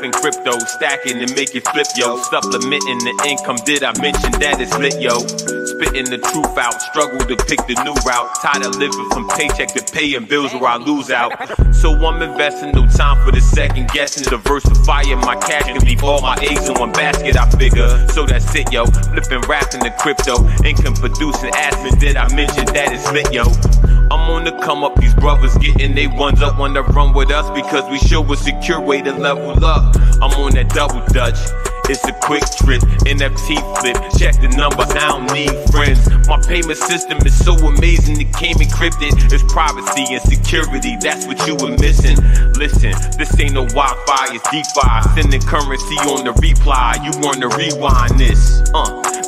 rapping crypto, stacking and make it flip, yo. Supplementing the income, did I mention that it's lit, yo? Spitting the truth out, struggle to pick the new route. Tired of living from paycheck to paying bills where I lose out. So I'm investing, no time for the second guessing. Diversifying my cash, can leave all my eggs in one basket, I figure. So that's it, yo. Flipping, rapping the crypto, income producing, asking, did I mention that it's lit, yo? I'm on the come up, these brothers getting they ones up, wanna run with us because we show a secure way to level up. I'm on that double dutch, it's a quick trip, NFT flip, check the numbers, I don't need friends. My payment system is so amazing, it came encrypted. It's privacy and security, that's what you were missing. Listen, this ain't no Wi-Fi, it's DeFi, sending currency on the reply, you wanna rewind this.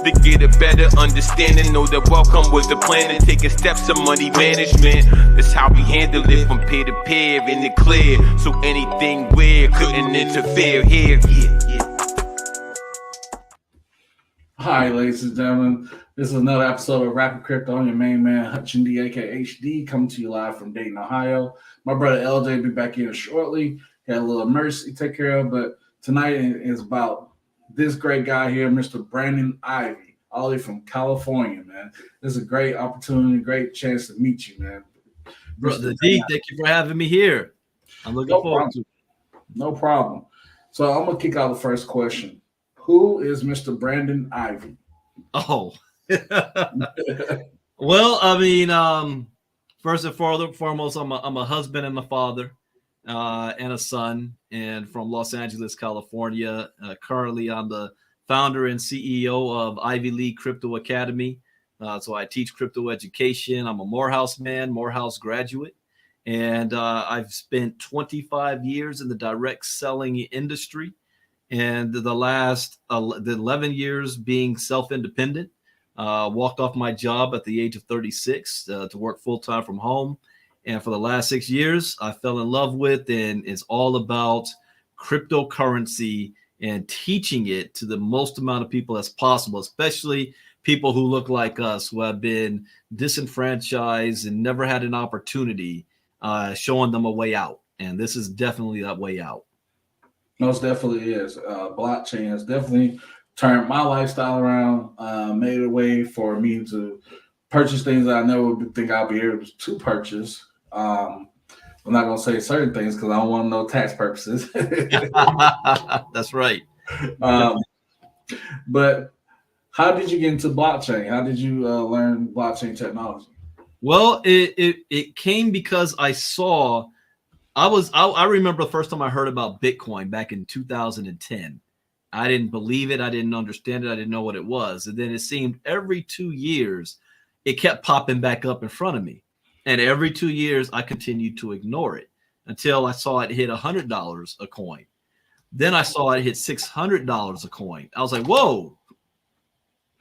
To get a better understanding, know that welcome was the plan and taking steps to money management. That's how we handle it from peer to peer in the clear. So anything weird couldn't interfere here. Hi, ladies and gentlemen. This is another episode of Rapping Crypto. I'm your main man, HUTCH, aka HD, coming to you live from Dayton, Ohio. My brother LJ will be back in shortly. He had a little emergency to take care of, but tonight is about this great guy here, Mr. Brandon Ivey, all the way from California, man. This is a great opportunity, great chance to meet you, man. Brother D, thank you for having me here. I'm looking forward to it. No problem. So I'm going to kick out the first question. Who is Mr. Brandon Ivey? Oh. Well, I mean, first and foremost, I'm a husband and a father. And a son, and from Los Angeles, California. Currently, I'm the founder and CEO of Ivy League Crypto Academy. So I teach crypto education. I'm a Morehouse man, Morehouse graduate, and I've spent 25 years in the direct selling industry, and the last 11 years being self-independent. Walked off my job at the age of 36 to work full-time from home. And for the last 6 years, I fell in love with, and it's all about cryptocurrency and teaching it to the most amount of people as possible, especially people who look like us, who have been disenfranchised and never had an opportunity, showing them a way out. And this is definitely that way out. Most definitely is. Blockchain has definitely turned my lifestyle around, made a way for me to purchase things that I never would think I'll be able to purchase. I'm not going to say certain things because I don't want no tax purposes. That's right. But how did you get into blockchain? How did you learn blockchain technology? Well, it came because I remember the first time I heard about Bitcoin back in 2010. I didn't believe it. I didn't understand it. I didn't know what it was. And then it seemed every 2 years, it kept popping back up in front of me. And every 2 years, I continued to ignore it until I saw it hit $100 a coin. Then I saw it hit $600 a coin. I was like, whoa,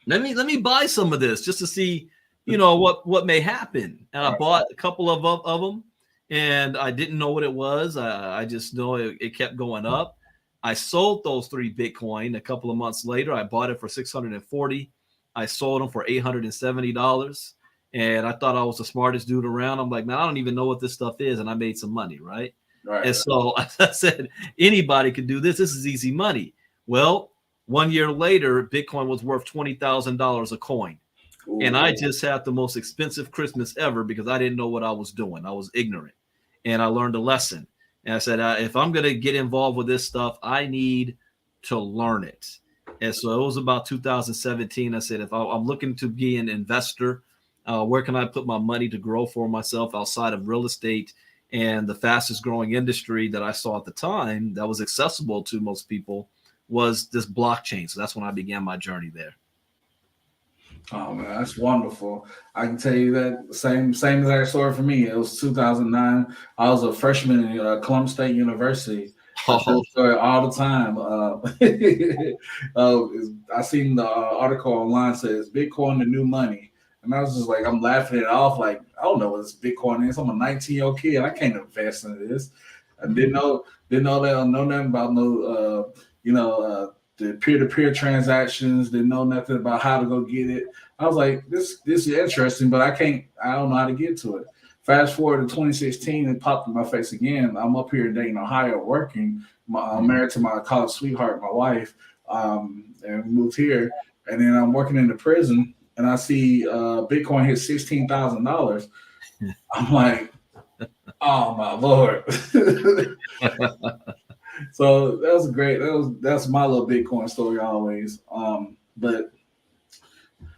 let me buy some of this just to see, what may happen. And I bought a couple of them, and I didn't know what it was. I just know it kept going up. I sold those 3 Bitcoin a couple of months later. I bought it for $640. I sold them for $870. And I thought I was the smartest dude around. I'm like, man, I don't even know what this stuff is. And I made some money, right? And so I said, anybody can do this. This is easy money. Well, 1 year later, Bitcoin was worth $20,000 a coin. Ooh. And I just had the most expensive Christmas ever because I didn't know what I was doing. I was ignorant. And I learned a lesson. And I said, if I'm going to get involved with this stuff, I need to learn it. And so it was about 2017. I said, if I'm looking to be an investor, where can I put my money to grow for myself outside of real estate? And the fastest growing industry that I saw at the time that was accessible to most people was this blockchain. So that's when I began my journey there. Oh man, that's wonderful. I can tell you that same exact story for me. It was 2009. I was a freshman in Columbus State University. I tell the story all the time. I seen the article online says Bitcoin the new money. And I was just like, I'm laughing it off. Like, I don't know what this Bitcoin is. I'm a 19-year-old kid. I can't invest in this. I didn't know that. I know nothing about the peer-to-peer transactions. Didn't know nothing about how to go get it. I was like, this is interesting, but I don't know how to get to it. Fast forward to 2016, it popped in my face again. I'm up here in Dayton, Ohio, working. I'm married to my college sweetheart, my wife, and we moved here. And then I'm working in the prison, and I see Bitcoin hit $16,000. I'm like, oh my Lord. So that was great. That's my little Bitcoin story always. But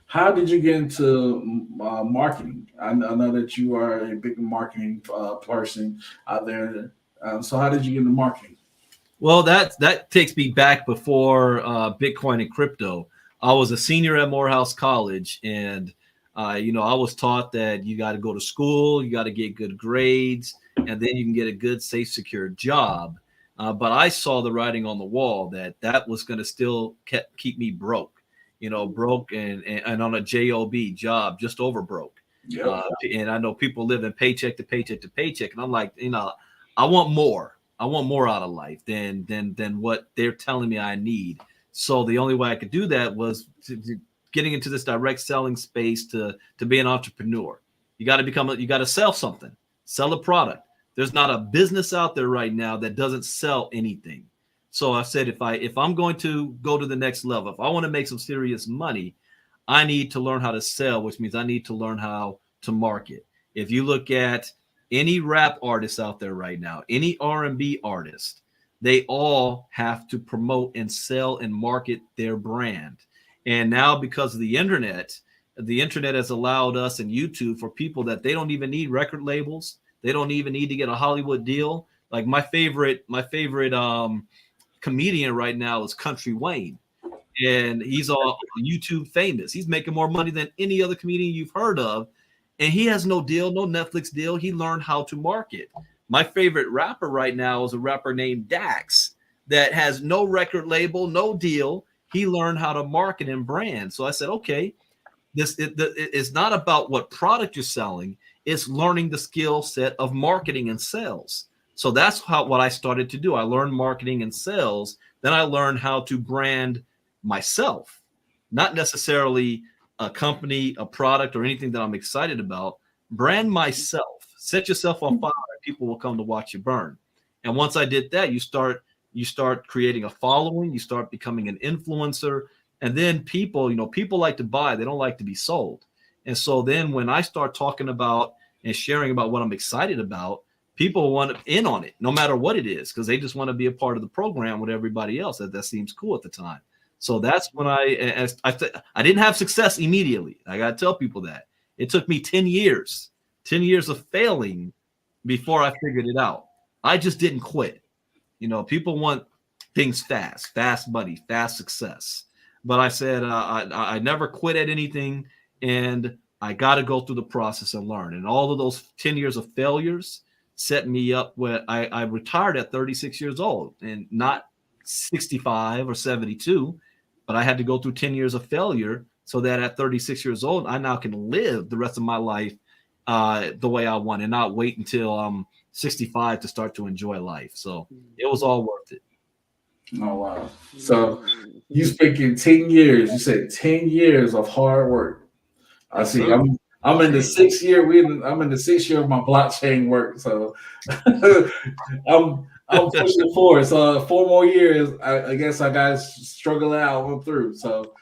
how did you get into marketing? I know that you are a big marketing person out there. So how did you get into marketing? Well, that takes me back before Bitcoin and crypto. I was a senior at Morehouse College, and I was taught that you got to go to school, you got to get good grades, and then you can get a good, safe, secure job. But I saw the writing on the wall that was going to still keep me broke. Broke and on a job, just over broke. Yep. And I know people living paycheck to paycheck to paycheck, and I'm like, I want more. I want more out of life than what they're telling me I need. So the only way I could do that was getting into this direct selling space to be an entrepreneur. You got to sell something, sell a product. There's not a business out there right now that doesn't sell anything. So I said, if I'm going to go to the next level, if I want to make some serious money, I need to learn how to sell, which means I need to learn how to market. If you look at any rap artist out there right now, any R&B artist, they all have to promote and sell and market their brand. And now because of the internet has allowed us and YouTube for people that they don't even need record labels. They don't even need to get a Hollywood deal. Like my favorite comedian right now is Country Wayne, and he's all YouTube famous. He's making more money than any other comedian you've heard of, and he has no deal, no Netflix deal. He learned how to market. My favorite rapper right now is a rapper named Dax that has no record label, no deal. He learned how to market and brand. So I said, okay, it's not about what product you're selling. It's learning the skill set of marketing and sales. So that's what I started to do. I learned marketing and sales. Then I learned how to brand myself, not necessarily a company, a product, or anything that I'm excited about. Brand myself. Set yourself on fire. People will come to watch you burn. And once I did that, you start creating a following. You start becoming an influencer. And then people like to buy. They don't like to be sold. And so then when I start talking about and sharing about what I'm excited about, people want in on it, no matter what it is, because they just want to be a part of the program with everybody else. That seems cool at the time. So that's when I didn't have success immediately. I got to tell people that. It took me 10 years of failing before I figured it out. I just didn't quit. People want things fast money, fast success. But I said I never quit at anything, and I got to go through the process and learn. And all of those 10 years of failures set me up where I retired at 36 years old, and not 65 or 72, but I had to go through 10 years of failure so that at 36 years old, I now can live the rest of my life the way I want and not wait until I'm 65 to start to enjoy life. So it was all worth it. Oh, wow. So you speaking 10 years, you said 10 years of hard work. I see. I'm in the 6th year. I'm in the 6th year of my blockchain work. So I'm pushing forward. So 4 more years. I guess I got to struggle out and through. So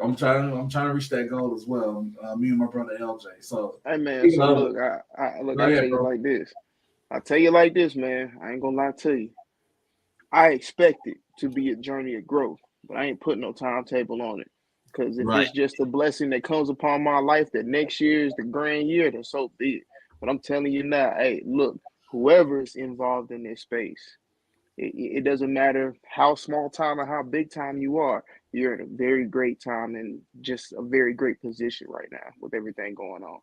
I'm trying to reach that goal as well. Me and my brother LJ. So hey man, so look, I tell you like this. I tell you like this, man. I ain't gonna lie to you. I expect it to be a journey of growth, but I ain't putting no timetable on it. Because if it's just a blessing that comes upon my life, that next year is the grand year, then so be it. But I'm telling you now, hey, look, whoever is involved in this space, it doesn't matter how small time or how big time you are, you're in a very great time and just a very great position right now with everything going on.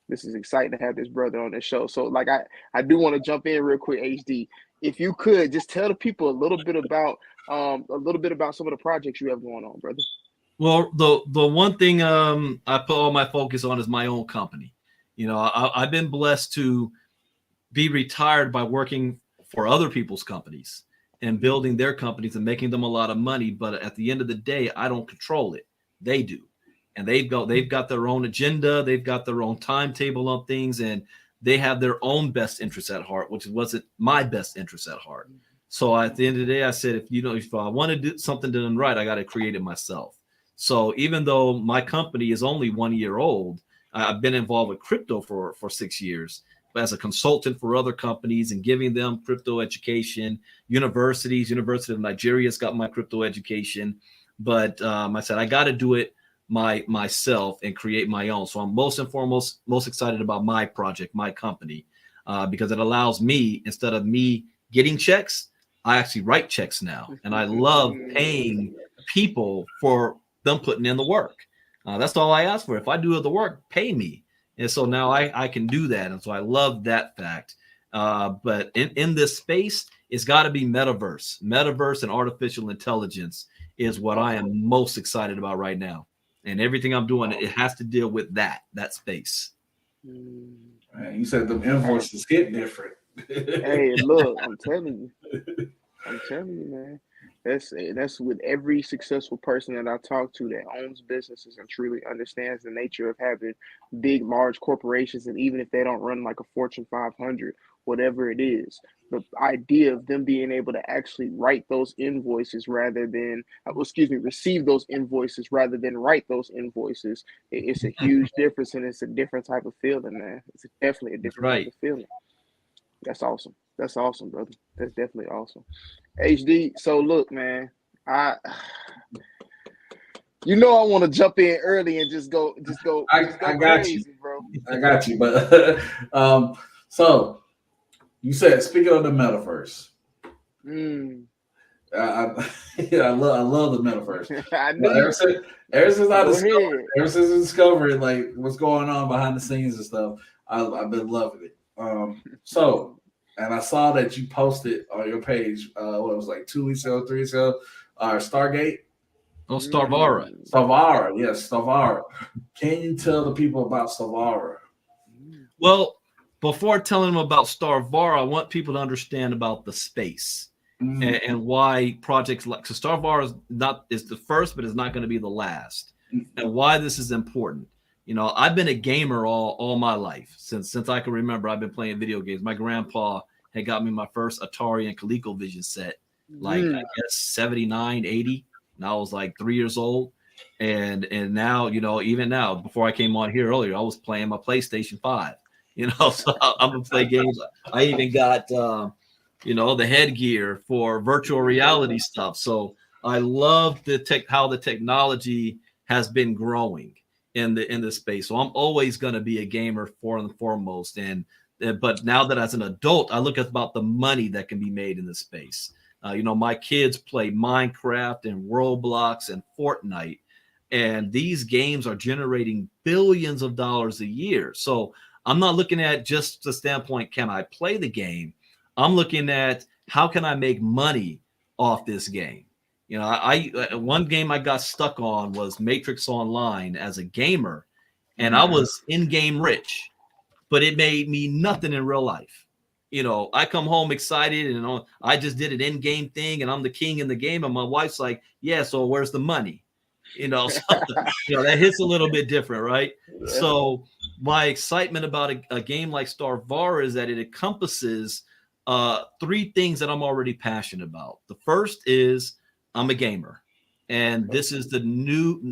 This is exciting to have this brother on the show. So like I do want to jump in real quick, HD. If you could just tell the people a little bit about some of the projects you have going on, brother. Well, the one thing I put all my focus on is my own company. I've been blessed to be retired by working for other people's companies and building their companies and making them a lot of money. But at the end of the day, I don't control it. They do. And they've got their own agenda. They've got their own timetable on things. And they have their own best interest at heart, which wasn't my best interest at heart. So at the end of the day, I said, if I want to do something done right, I got to create it myself. So even though my company is only 1 year old, I've been involved with crypto for 6 years, but as a consultant for other companies and giving them crypto education. University of Nigeria's got my crypto education, but I said I got to do it myself and create my own. So I'm most excited about my project, my company, because it allows me, instead of me getting checks, I actually write checks now, and I love paying people for them putting in the work. That's all I ask for. If I do the work, pay me. And so now I can do that. And so I love that fact. But in this space, it's got to be metaverse. Metaverse and artificial intelligence is what I am most excited about right now. And everything I'm doing, it has to deal with that space. Man, you said the invoices hit different. Hey, look, I'm telling you, man. That's with every successful person that I talk to that owns businesses and truly understands the nature of having big, large corporations. And even if they don't run like a Fortune 500, whatever it is, the idea of them being able to actually write those invoices rather than, receive those invoices rather than write those invoices, it's a huge difference, and it's a different type of feeling, man. It's definitely a different type of feeling. That's awesome. That's awesome, brother. That's definitely awesome. HD, so look, man, I want to jump in early and just go I got crazy, you, bro. I got you, but so you said, speaking of the metaverse, I love the metaverse. I know. Ever since I discovered like what's going on behind the scenes and stuff, I've been loving it. And I saw that you posted on your page, what it was like 2 weeks ago, 3 weeks ago, Stargate. Oh, Starvara. Starvara, yes, Starvara. Can you tell the people about Starvara? Well, before telling them about Starvara, I want people to understand about the space and why projects like Starvara is the first, but it's not going to be the last, and why this is important. I've been a gamer all my life. Since I can remember, I've been playing video games. My grandpa had got me my first Atari and ColecoVision set, I guess 79, 80. And I was like 3 years old. And now, even now, before I came on here earlier, I was playing my PlayStation 5. So I'm going to play games. I even got, the headgear for virtual reality stuff. So I love how the technology has been growing in the space. So I'm always going to be a gamer for and foremost. But now that as an adult, I look at about the money that can be made in this space. My kids play Minecraft and Roblox and Fortnite, and these games are generating billions of dollars a year. So I'm not looking at just the standpoint, can I play the game? I'm looking at how can I make money off this game? One game I got stuck on was Matrix Online as a gamer, and I was in-game rich, but it made me nothing in real life. I come home excited and I just did an in-game thing and I'm the king in the game, and my wife's like, yeah, so where's the money? So, that hits a little bit different, right? Yeah. So my excitement about a game like Starvara is that it encompasses 3 things that I'm already passionate about. The first is I'm a gamer, and this is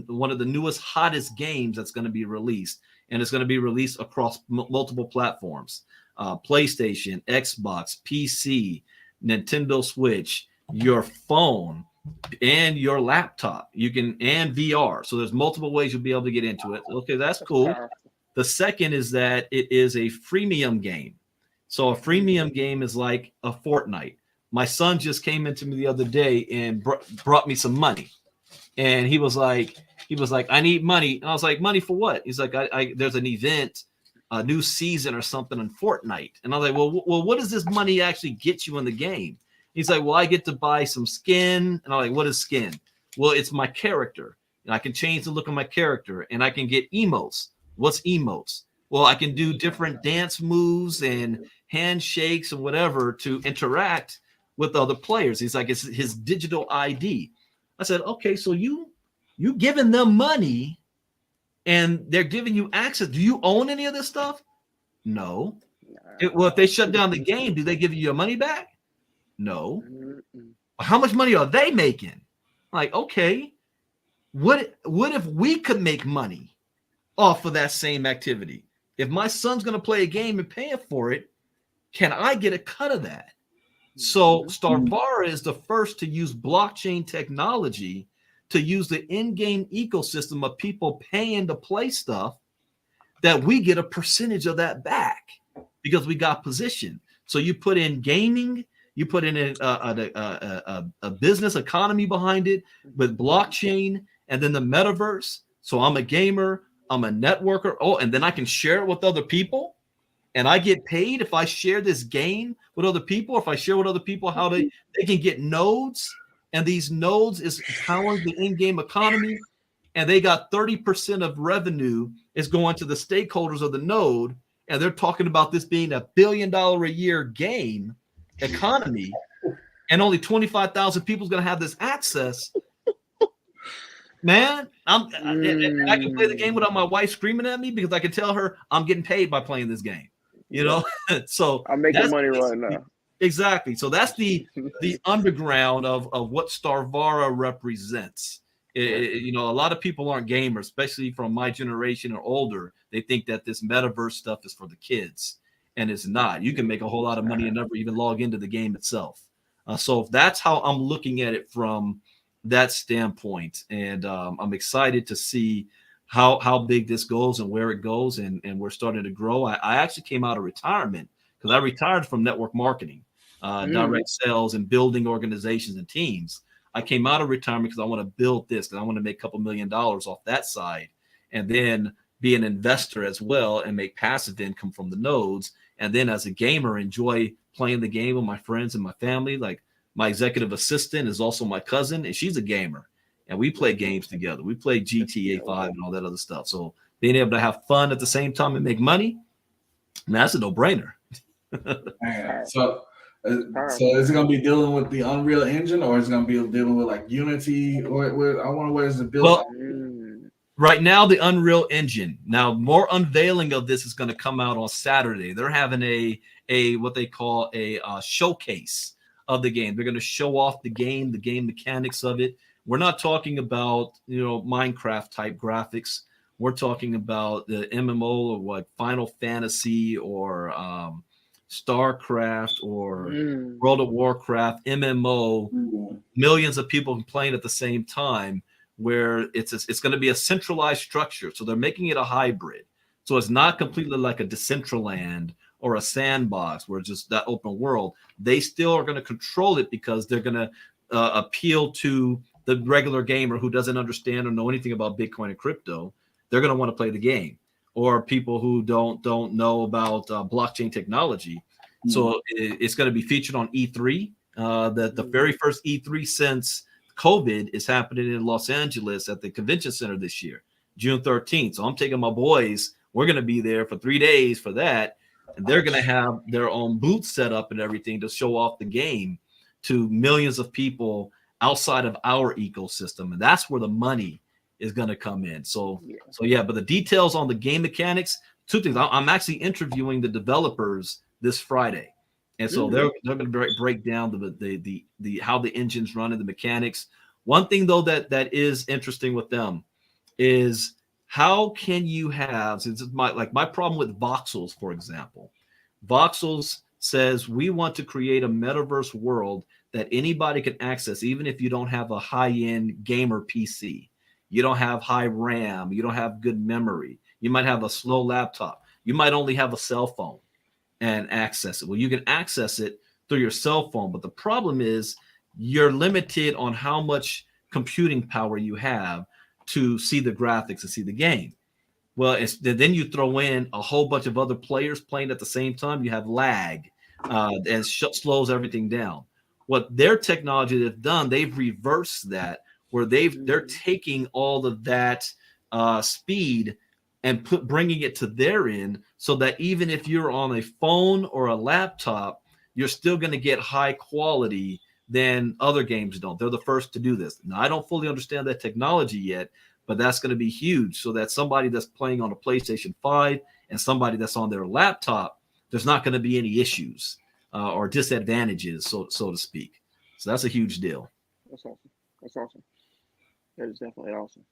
one of the newest, hottest games that's going to be released, and it's going to be released across multiple platforms: PlayStation, Xbox, PC, Nintendo Switch, your phone, and your laptop. And VR. So there's multiple ways you'll be able to get into it. Okay, that's cool. The second is that it is a freemium game. So a freemium game is like a Fortnite. My son just came into me the other day and brought me some money, and he was like, I need money. And I was like, money for what? He's like, there's an event, a new season or something in Fortnite. And I was like, well, what does this money actually get you in the game? He's like, well, I get to buy some skin. And I'm like, what is skin? Well, it's my character, and I can change the look of my character, and I can get emotes. What's emotes? Well, I can do different dance moves and handshakes and whatever to interact with other players. He's like, it's his digital ID. I said, okay, so you giving them money and they're giving you access. Do you own any of this stuff? No. Well, if they shut down the game, do they give you your money back? No. How much money are they making? Like, okay, what if we could make money off of that same activity? If my son's going to play a game and paying for it, can I get a cut of that? So Starvara is the first to use blockchain technology to use the in-game ecosystem of people paying to play stuff, that we get a percentage of that back because we got position. So you put in gaming, you put in a business economy behind it with blockchain, and then the metaverse. So I'm a gamer, I'm a networker. Oh, and then I can share it with other people, and I get paid if I share this game with other people. If I share with other people how they can get nodes, and these nodes is powering the in-game economy, and they got 30% of revenue is going to the stakeholders of the node, and they're talking about this being $1 billion a year game economy, and only 25,000 people is going to have this access. Man, I can play the game without my wife screaming at me because I can tell her I'm getting paid by playing this game. You know, so I'm making money right now. Exactly. So that's the underground of what Starvara represents. You know, a lot of people aren't gamers, especially from my generation or older. They think that this metaverse stuff is for the kids, and it's not. You can make a whole lot of money and never even log into the game itself. So that's how I'm looking at it from that standpoint, and I'm excited to see how big this goes and where it goes, and we're starting to grow. I actually came out of retirement because I retired from network marketing, direct sales, and building organizations and teams. I came out of retirement because I want to build this, because I want to make a couple $1 million off that side, and then be an investor as well and make passive income from the nodes. And then as a gamer, enjoy playing the game with my friends and my family. Like my executive assistant is also my cousin, and she's a gamer, and we play games together. We play GTA 5 and all that other stuff. So being able to have fun at the same time and make money, man, that's a no-brainer. Man, so is it going to be dealing with the Unreal Engine, or is it going to be dealing with like Unity? Or I wonder where is the build? Well, right now, the Unreal Engine. Now, more unveiling of this is going to come out on Saturday. They're having a what they call a showcase of the game. They're going to show off the game mechanics of it. We're not talking about, you know, Minecraft type graphics. We're talking about the MMO or what Final Fantasy or StarCraft or World of Warcraft, MMO, millions of people playing at the same time, where it's going to be a centralized structure. So they're making it a hybrid. So it's not completely like a Decentraland or a sandbox where it's just that open world. They still are going to control it because they're going to appeal to the regular gamer who doesn't understand or know anything about Bitcoin and crypto. They're going to want to play the game. Or people who don't know about blockchain technology. So it's going to be featured on E3. The very first E3 since COVID is happening in Los Angeles at the convention center this year, June 13th. So I'm taking my boys. We're going to be there for 3 days for that. And they're going to have their own booth set up and everything to show off the game to millions of people outside of our ecosystem. And that's where the money is going to come in. So yeah, but the details on the game mechanics, two things. I'm actually interviewing the developers this Friday, and so they're going to break down the how the engines run and the mechanics. One thing though that is interesting with them is how can you have, since it's my problem with voxels, for example. Voxels says we want to create a metaverse world that anybody can access, even if you don't have a high-end gamer PC. You don't have high RAM. You don't have good memory. You might have a slow laptop. You might only have a cell phone and access it. Well, you can access it through your cell phone, but the problem is you're limited on how much computing power you have to see the graphics and see the game. Well, then you throw in a whole bunch of other players playing at the same time. You have lag and slows everything down. What their technology they've done, they've reversed that, where they're taking all of that speed and bringing it to their end, so that even if you're on a phone or a laptop, you're still going to get high quality than other games don't. They're the first to do this. Now, I don't fully understand that technology yet, but that's going to be huge, so that somebody that's playing on a PlayStation 5 and somebody that's on their laptop there's not going to be any issues or disadvantages, so to speak. So that's a huge deal. That's awesome. That's awesome. That is definitely awesome.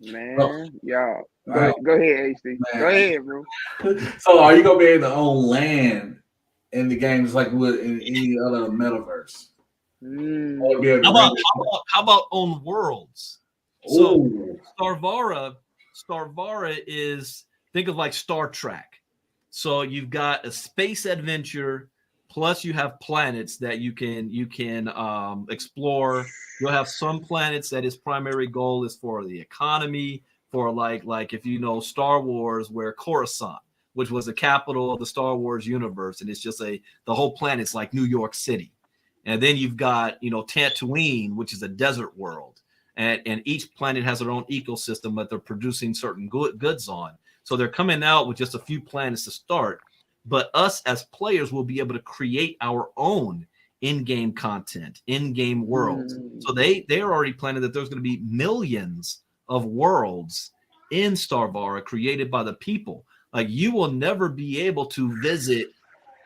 Man, y'all. Go ahead, HD. Man. Go ahead, bro. So are you going to be able to own land in the games like with in any other metaverse? How about own worlds? Ooh. So Starvara is, think of like Star Trek. So you've got a space adventure, plus you have planets that you can explore. You'll have some planets that its primary goal is for the economy, for like if you know Star Wars, where Coruscant, which was the capital of the Star Wars universe, and it's just the whole planet's like New York City. And then you've got, Tatooine, which is a desert world. And each planet has their own ecosystem that they're producing certain goods on. So they're coming out with just a few planets to start. But us as players will be able to create our own in-game content, in-game worlds. So they're already planning that there's going to be millions of worlds in Starvara created by the people. Like, you will never be able to visit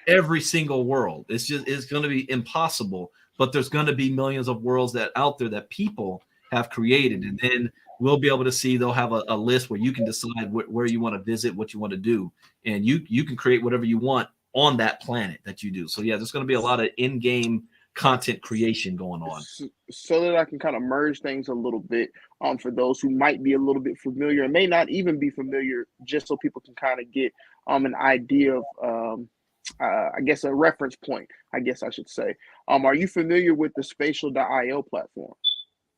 every single world. It's going to be impossible, but there's going to be millions of worlds that out there that people have created. And then we'll be able to see, they'll have a list where you can decide where you want to visit, what you want to do. And you can create whatever you want on that planet that you do. So yeah, there's going to be a lot of in-game content creation going on. So that I can kind of merge things a little bit for those who might be a little bit familiar and may not even be familiar, just so people can kind of get an idea of I guess a reference point, I guess I should say. Are you familiar with the Spatial.io platform?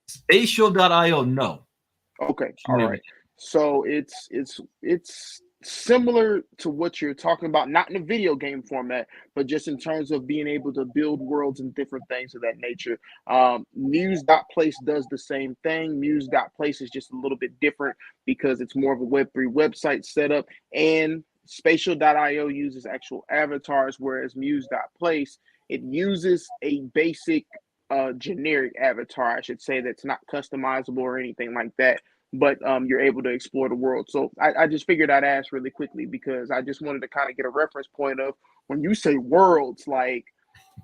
Spatial.io, no. Okay, all right. So it's similar to what you're talking about, not in a video game format, but just in terms of being able to build worlds and different things of that nature. Muse.place does the same thing. Muse.place is just a little bit different because it's more of a Web3 website setup, and Spatial.io uses actual avatars, whereas Muse.place, it uses a basic generic avatar, I should say, that's not customizable or anything like that, but you're able to explore the world. So I just figured I'd ask really quickly because I just wanted to kind of get a reference point of when you say worlds, like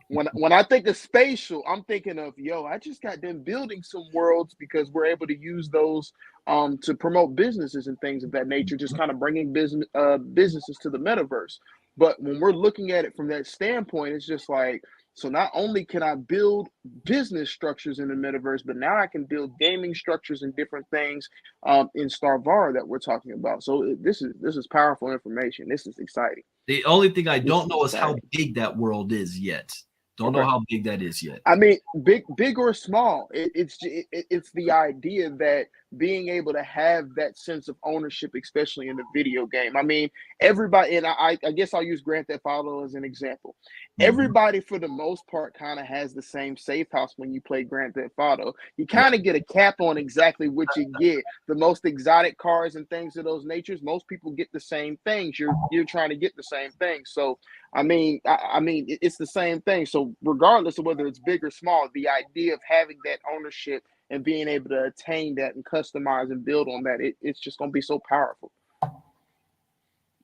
when I think of spatial, I'm thinking of, I just got them building some worlds because we're able to use those to promote businesses and things of that nature, just kind of bringing businesses to the metaverse. But when we're looking at it from that standpoint, it's just like, so not only can I build business structures in the metaverse, but now I can build gaming structures and different things in Starvara that we're talking about. So this is powerful information. This is exciting. The only thing I don't know is how big that world is yet. Don't know how big that is yet. I mean, big or small, it's the idea that being able to have that sense of ownership, especially in the video game. I mean, everybody, and I guess I'll use Grand Theft Auto as an example. Everybody, for the most part, kind of has the same safe house when you play Grand Theft Auto. You kind of get a cap on exactly what you get. The most exotic cars and things of those natures, most people get the same things. You're trying to get the same thing. So, I mean, it's the same thing. So regardless of whether it's big or small, the idea of having that ownership and being able to attain that and customize and build on that, it's just going to be so powerful.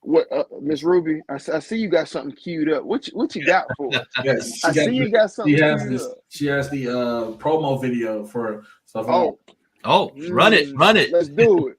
What, Miss Ruby? I see you got something queued up. What you got for us? Yes, you got something queued up. She has the promo video for stuff. Run it. Let's do it.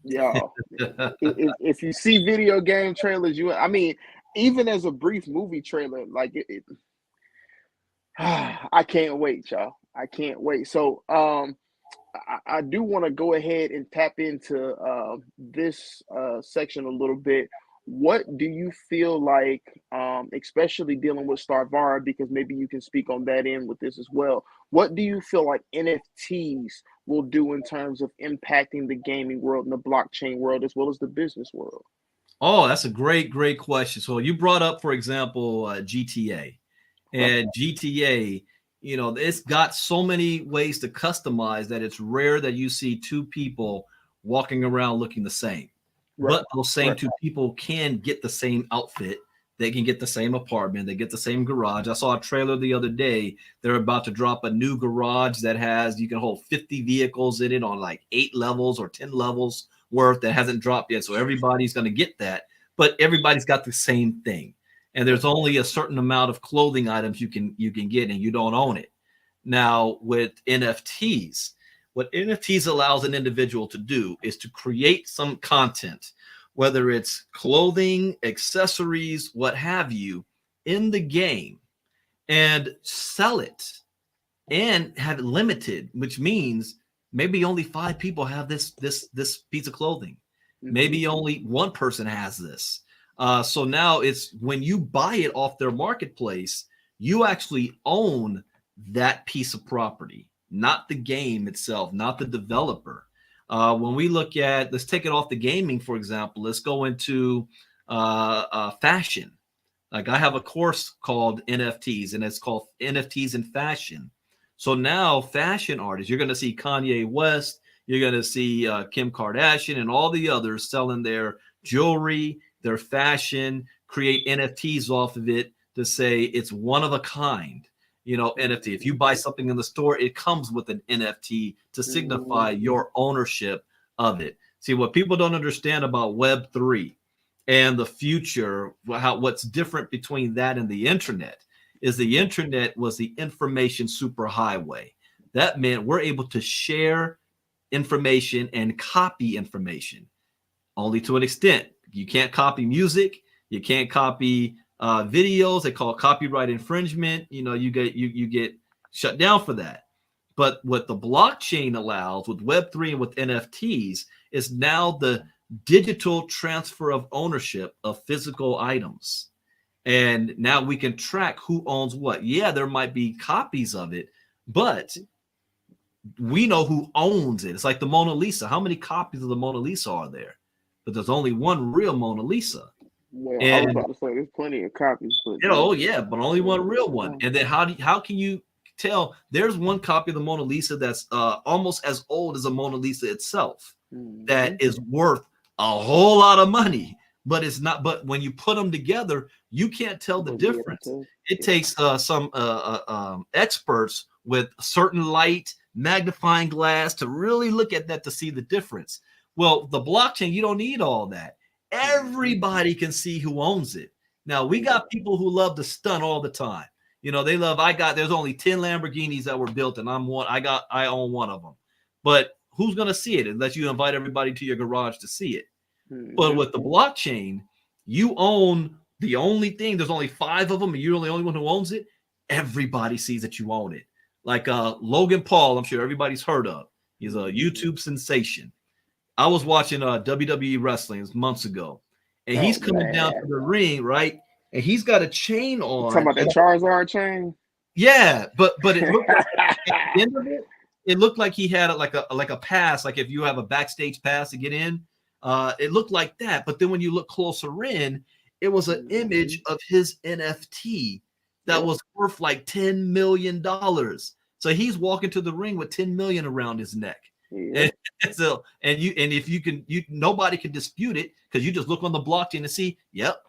Y'all, if you see video game trailers, even as a brief movie trailer, like I can't wait, y'all. I can't wait. So, I do want to go ahead and tap into this section a little bit. What do you feel like, especially dealing with Starvara, because maybe you can speak on that end with this as well. What do you feel like NFTs will do in terms of impacting the gaming world and the blockchain world as well as the business world? Oh, that's a great question. So you brought up, for example, GTA. And GTA, you know, it's got so many ways to customize that it's rare that you see two people walking around looking the same. Right. But those same Right. two people can get the same outfit. They can get the same apartment. They get the same garage. I saw a trailer the other day. They're about to drop a new garage that has, you can hold 50 vehicles in it on like 8 levels or 10 levels worth that hasn't dropped yet. So everybody's going to get that, but everybody's got the same thing. And there's only a certain amount of clothing items you can get, and you don't own it. Now with NFTs, what NFTs allows an individual to do is to create some content, whether it's clothing, accessories, what have you, in the game, and sell it and have it limited, which means maybe only 5 people have this piece of clothing. Maybe only one person has this. So now it's when you buy it off their marketplace, you actually own that piece of property, not the game itself, not the developer. When we look at, let's take it off the gaming, for example, let's go into fashion. Like I have a course called NFTs, and it's called NFTs in Fashion. So now fashion artists, you're going to see Kanye West, you're going to see Kim Kardashian and all the others selling their jewelry, their fashion, create NFTs off of it to say it's one of a kind. You know, NFT. If you buy something in the store, it comes with an NFT to signify your ownership of it. See, what people don't understand about Web3 and the future, what's different between that and the internet is the internet was the information superhighway. That meant we're able to share information and copy information only to an extent. You can't copy music. You can't copy videos. They call it copyright infringement. You know, you get shut down for that. But what the blockchain allows with Web3 and with NFTs is now the digital transfer of ownership of physical items. And now we can track who owns what. Yeah, there might be copies of it, but we know who owns it. It's like the Mona Lisa. How many copies of the Mona Lisa are there? But there's only one real Mona Lisa. Well, and, I was about to say there's plenty of copies, but you know, yeah, but only one real one. And then how can you tell? There's one copy of the Mona Lisa that's almost as old as the Mona Lisa itself, that is worth a whole lot of money, but it's not. But when you put them together, you can't tell the difference. It takes some experts with certain light, magnifying glass to really look at that to see the difference. Well, the blockchain, you don't need all that. Everybody can see who owns it. Now, we got people who love to stunt all the time. You know, they love, there's only 10 Lamborghinis that were built and I own one of them. But who's going to see it unless you invite everybody to your garage to see it? But with the blockchain, you own the only thing. There's only 5 of them and you're the only one who owns it. Everybody sees that you own it. Like Logan Paul, I'm sure everybody's heard of. He's a YouTube sensation. I was watching WWE wrestling months ago, and he's coming down to the ring, right? And he's got a chain on. Talking about the Charizard chain? Yeah, but it looked like at the end of it, it looked like he had like a pass, like if you have a backstage pass to get in. It looked like that, but then when you look closer in, it was an image of his NFT that was worth like $10 million. So he's walking to the ring with 10 million around his neck. Yeah. And if you can, nobody can dispute it because you just look on the blockchain and see, yep,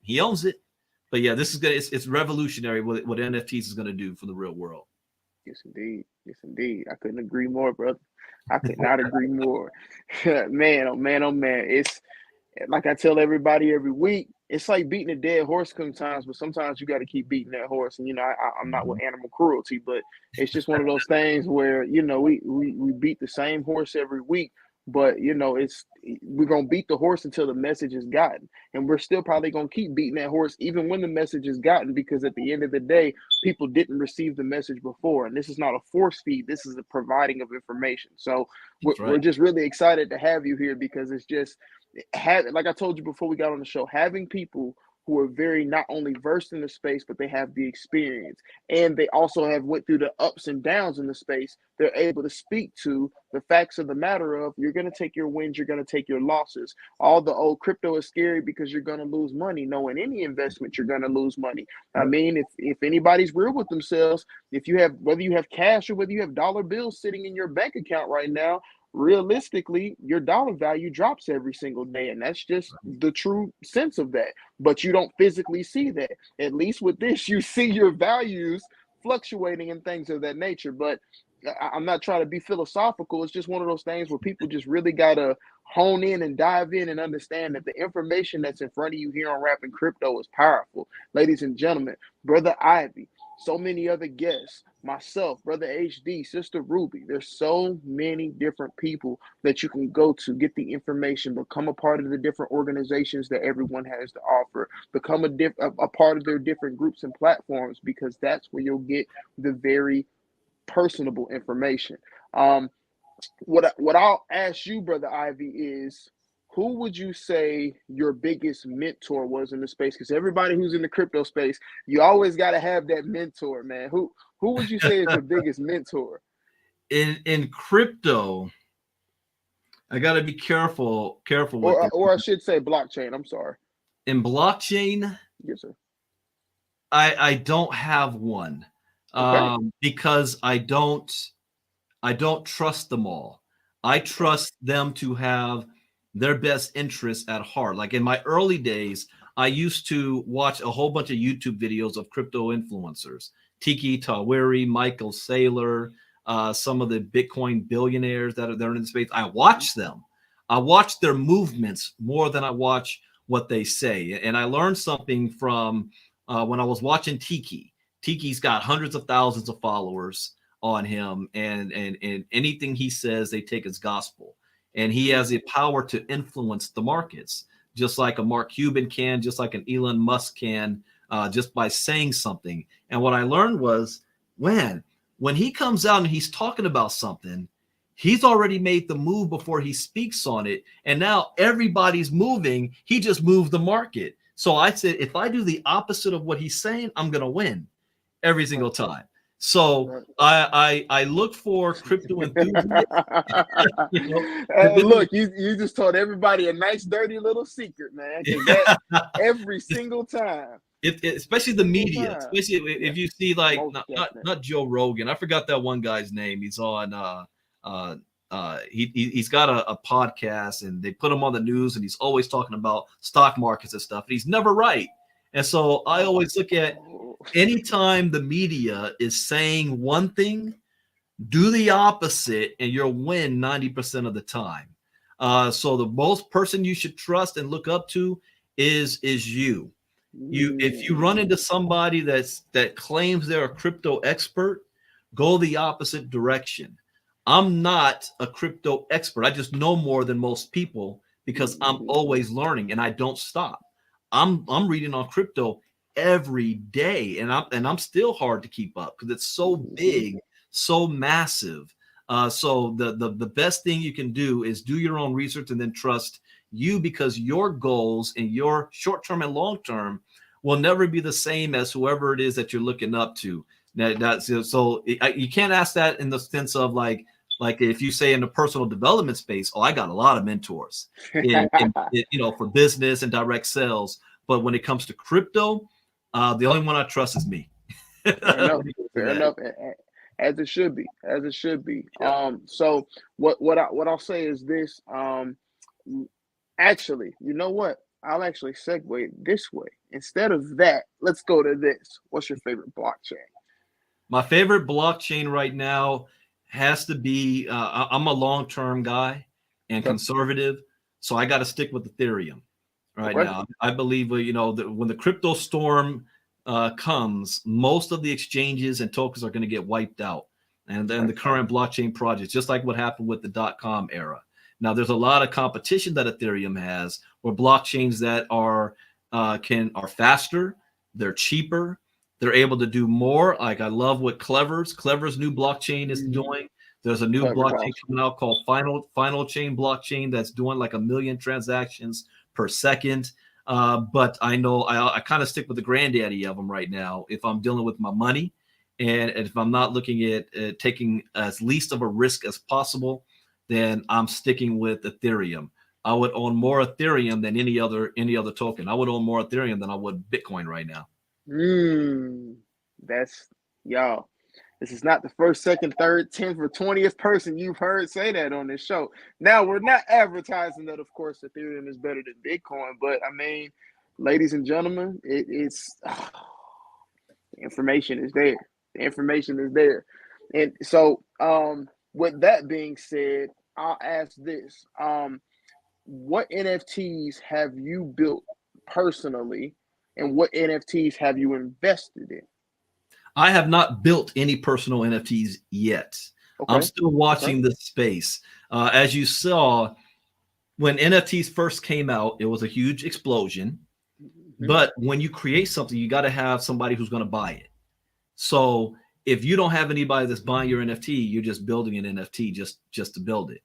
he owns it. But yeah, this is good. It's revolutionary what NFTs is going to do for the real world. Yes, indeed. I couldn't agree more, brother. I could not agree more. Man, oh man. It's like I tell everybody every week, it's like beating a dead horse sometimes, but sometimes you got to keep beating that horse. And, you know, I'm not with animal cruelty, but it's just one of those things where, you know, we beat the same horse every week. But you know, we're gonna beat the horse until the message is gotten, and we're still probably gonna keep beating that horse even when the message is gotten, because at the end of the day, people didn't receive the message before, and this is not a force feed. This is a providing of information. So we're just really excited to have you here, because it's just like I told you before we got on the show, having people who are very not only versed in the space, but they have the experience, and they also have went through the ups and downs in the space. They're able to speak to the facts of the matter of, you're going to take your wins, you're going to take your losses. All the old crypto is scary because you're going to lose money. No, in any investment, you're going to lose money. I mean, if anybody's real with themselves, if you have, whether you have cash or whether you have dollar bills sitting in your bank account right now, realistically, your dollar value drops every single day. And that's just the true sense of that. But you don't physically see that. At least with this, you see your values fluctuating and things of that nature. But I'm not trying to be philosophical. It's just one of those things where people just really got to hone in and dive in and understand that the information that's in front of you here on Rapping Crypto is powerful. Ladies and gentlemen, Brother Ivy, so many other guests, myself, Brother HD, Sister Ruby. There's so many different people that you can go to get the information, become a part of the different organizations that everyone has to offer, become a part of their different groups and platforms, because that's where you'll get the very personable information. What I'll ask you, Brother Ivy, is who would you say your biggest mentor was in the space? Because everybody who's in the crypto space, you always got to have that mentor, man. Who would you say is your biggest mentor? In crypto, I got to be careful with or I should say blockchain. I'm sorry. In blockchain, yes, sir. I don't have one, because I don't trust them all. I trust them to have their best interests at heart. Like in my early days, I used to watch a whole bunch of YouTube videos of crypto influencers, Tiki Tawiri, Michael Saylor, some of the Bitcoin billionaires that are in the space. I watch them. I watch their movements more than I watch what they say. And I learned something from when I was watching Tiki. Tiki's got hundreds of thousands of followers on him, and anything he says, they take as gospel. And he has the power to influence the markets, just like a Mark Cuban can, just like an Elon Musk can, just by saying something. And what I learned was when he comes out and he's talking about something, he's already made the move before he speaks on it. And now everybody's moving. He just moved the market. So I said, if I do the opposite of what he's saying, I'm going to win every single time. So I look for crypto enthusiasts. Look, you just told everybody a nice, dirty little secret, man. Every single time. Especially the media, especially if you see like not Joe Rogan. I forgot that one guy's name. He's on he's got a podcast, and they put him on the news, and he's always talking about stock markets and stuff. And he's never right. And so I always look at anytime the media is saying one thing, do the opposite, and you'll win 90% of the time. So the most person you should trust and look up to is you. If you run into somebody that claims they're a crypto expert, go the opposite direction. I'm not a crypto expert. I just know more than most people because I'm always learning, and I don't stop. I'm reading on crypto every day, and I'm still hard to keep up because it's so big, so massive. So the best thing you can do is do your own research and then trust you, because your goals and your short-term and long-term will never be the same as whoever it is that you're looking up to. So you can't ask that in the sense of like if you say in the personal development space, I got a lot of mentors for business and direct sales. But when it comes to crypto, the only one I trust is me. Fair enough. As it should be. Yeah. So what I'll say is this. Actually, you know what? I'll actually segue this way. Instead of that, let's go to this. What's your favorite blockchain? My favorite blockchain right now has to be, I'm a long-term guy and conservative, so I got to stick with Ethereum right now. I believe, when the crypto storm comes, most of the exchanges and tokens are going to get wiped out. And then the current blockchain projects, just like what happened with the .com era. Now, there's a lot of competition that Ethereum has, or blockchains that are faster, they're cheaper, they're able to do more. Like I love what Clever's new blockchain is doing. There's a new blockchain coming out called Final Chain blockchain that's doing like 1 million transactions per second. But I know I kind of stick with the granddaddy of them right now if I'm dealing with my money, and if I'm not looking at taking as least of a risk as possible, then I'm sticking with Ethereum. I would own more Ethereum than any other token. I would own more Ethereum than I would Bitcoin right now. That's y'all. This is not the first, second, third, 10th, or 20th person you've heard say that on this show. Now, we're not advertising that, of course, Ethereum is better than Bitcoin, but I mean, ladies and gentlemen, the information is there. The information is there. And so, with that being said, I'll ask this. What NFTs have you built personally, and what NFTs have you invested in? I have not built any personal NFTs yet. Okay. I'm still watching this space. As you saw, when NFTs first came out, it was a huge explosion. But when you create something, you got to have somebody who's going to buy it. So if you don't have anybody that's buying your NFT, you're just building an NFT just to build it.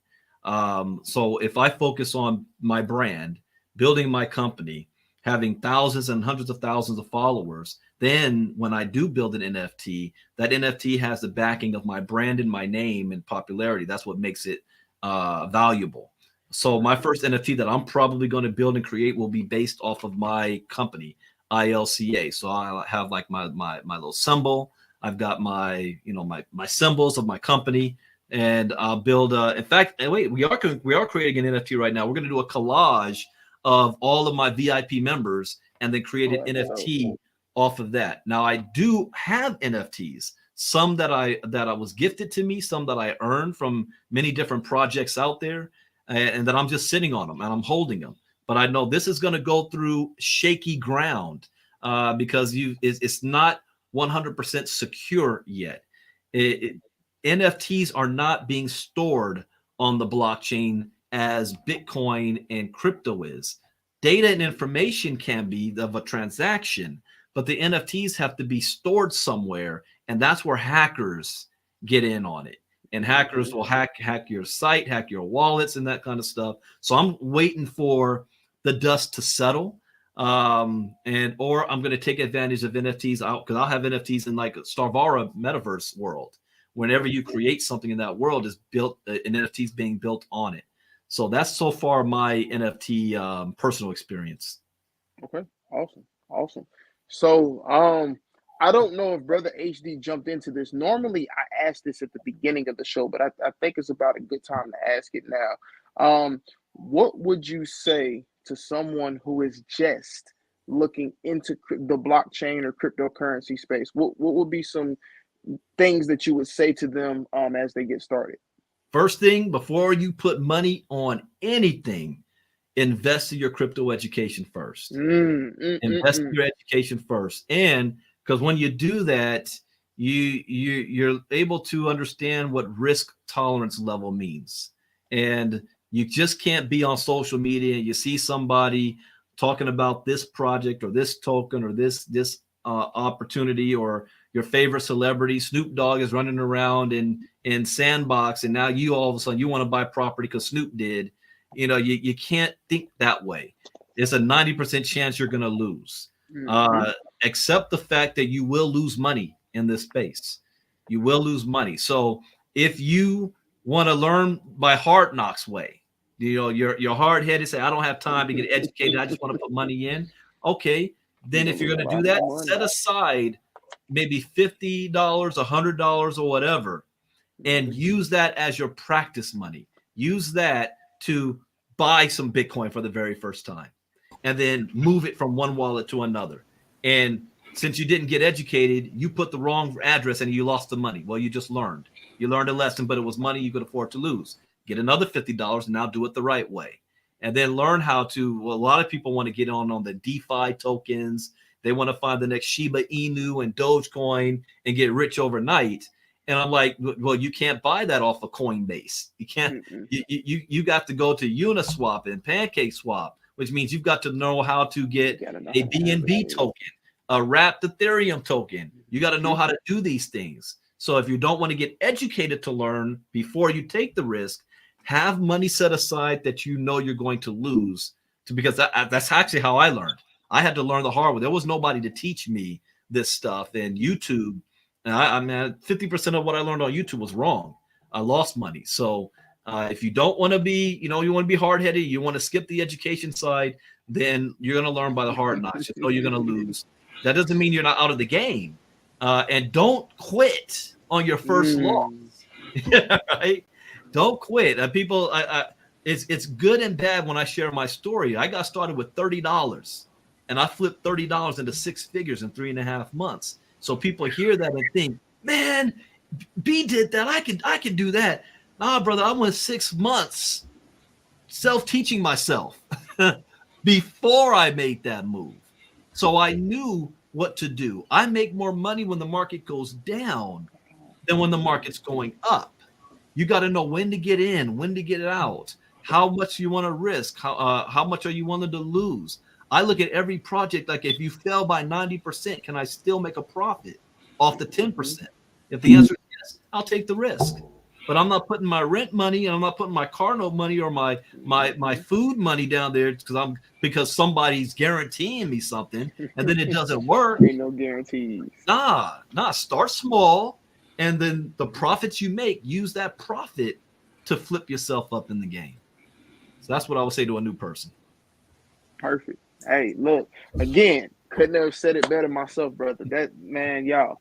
So if I focus on my brand, building my company, having thousands and hundreds of thousands of followers, then when I do build an NFT, that NFT has the backing of my brand and my name and popularity. That's what makes it valuable. So my first NFT that I'm probably going to build and create will be based off of my company, ILCA. So I'll have like my little symbol. I've got my symbols of my company, and I'll build. In fact, we are creating an NFT right now. We're going to do a collage of all of my VIP members and then create an NFT off of that. Now I do have NFTs, some that I was gifted to me, some that I earned from many different projects out there, and that I'm just sitting on them and I'm holding them. But I know this is going to go through shaky ground because it's not 100% secure yet. NFTs are not being stored on the blockchain as Bitcoin and crypto is. Data and information can be of a transaction, but the NFTs have to be stored somewhere, and that's where hackers get in on it. And hackers will hack your site, hack your wallets, and that kind of stuff. So I'm waiting for the dust to settle, or I'm going to take advantage of NFTs out, because I'll have NFTs in like a Starvara metaverse world. Whenever you create something in that world, is built, an NFT is being built on it. So that's so far my NFT personal experience. Okay, awesome. So I don't know if Brother HD jumped into this. Normally, I ask this at the beginning of the show, but I think it's about a good time to ask it now. What would you say to someone who is just looking into the blockchain or cryptocurrency space? What would be some things that you would say to them as they get started? First thing, before you put money on anything, invest in your crypto education first. Invest in your education first. And because when you do that, you're able to understand what risk tolerance level means. And you just can't be on social media and you see somebody talking about this project or this token or this opportunity, or your favorite celebrity, Snoop Dogg, is running around in Sandbox, and now you all of a sudden you want to buy property because Snoop did. You can't think that way. It's a 90% chance you're going to lose. Accept the fact that you will lose money in this space. You will lose money. So if you want to learn by hard knocks way, you're hard-headed, say, I don't have time to get educated, I just want to put money in. Okay, then if you're going to do that, set aside maybe $50, $100, or whatever, and use that as your practice money. Use that to buy some Bitcoin for the very first time, and then move it from one wallet to another. And since you didn't get educated, you put the wrong address and you lost the money. Well, you just learned. You learned a lesson, but it was money you could afford to lose. Get another $50 and now do it the right way. And then learn how to, a lot of people want to get on the DeFi tokens. They want to find the next Shiba Inu and Dogecoin and get rich overnight. And I'm like, well, you can't buy that off of Coinbase. You can't. You got to go to Uniswap and PancakeSwap, which means you've got to know how to get a BNB token, a wrapped Ethereum token. You got to know how to do these things. So if you don't want to get educated to learn before you take the risk, have money set aside that you know you're going to lose. Because that's actually how I learned. I had to learn the hard way. There was nobody to teach me this stuff. And YouTube, and I mean, 50% of what I learned on YouTube was wrong. I lost money. So if you don't want to be, you want to be hard-headed, you want to skip the education side, then you're going to learn by the hard knocks. You know you're going to lose. That doesn't mean you're not out of the game. And don't quit on your first loss. Right? Don't quit. People, it's good and bad when I share my story. I got started with $30, and I flipped $30 into 6 figures in 3.5 months. So people hear that and think, man, B did that. I can do that. Nah, brother, I went 6 months self-teaching myself before I made that move. So I knew what to do. I make more money when the market goes down than when the market's going up. You got to know when to get in, when to get it out, how much you want to risk, how much are you willing to lose. I look at every project like, if you fell by 90%, can I still make a profit off the 10%? If the answer is yes, I'll take the risk. But I'm not putting my rent money, and I'm not putting my car note money or my food money down there because somebody's guaranteeing me something, and then it doesn't work. Ain't no guarantees. Nah. Start small, and then the profits you make, use that profit to flip yourself up in the game. So that's what I would say to a new person. Perfect. Hey, look, again, couldn't have said it better myself, brother. That, man, y'all,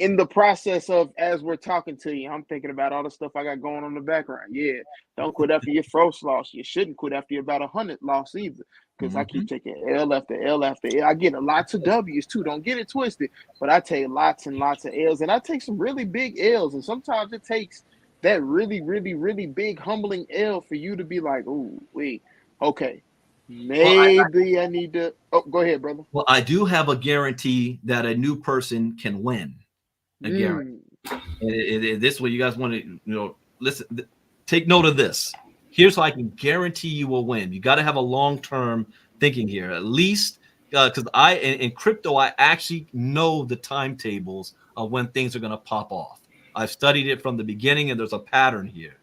in the process of, as we're talking to you, I'm thinking about all the stuff I got going on in the background. Yeah, don't quit after your first loss. You shouldn't quit after you're about 100 loss either, because I keep taking L after L after L. I get lots of W's too. Don't get it twisted, but I take lots and lots of L's, and I take some really big L's, and sometimes it takes that really, really, really big humbling L for you to be like, ooh, wait, okay. Maybe I need to. Oh, go ahead, brother. Well, I do have a guarantee that a new person can win. A guarantee. This way, you guys want to, listen. Take note of this. Here's how I can guarantee you will win. You got to have a long-term thinking here, at least, because in crypto, I actually know the timetables of when things are going to pop off. I've studied it from the beginning, and there's a pattern here.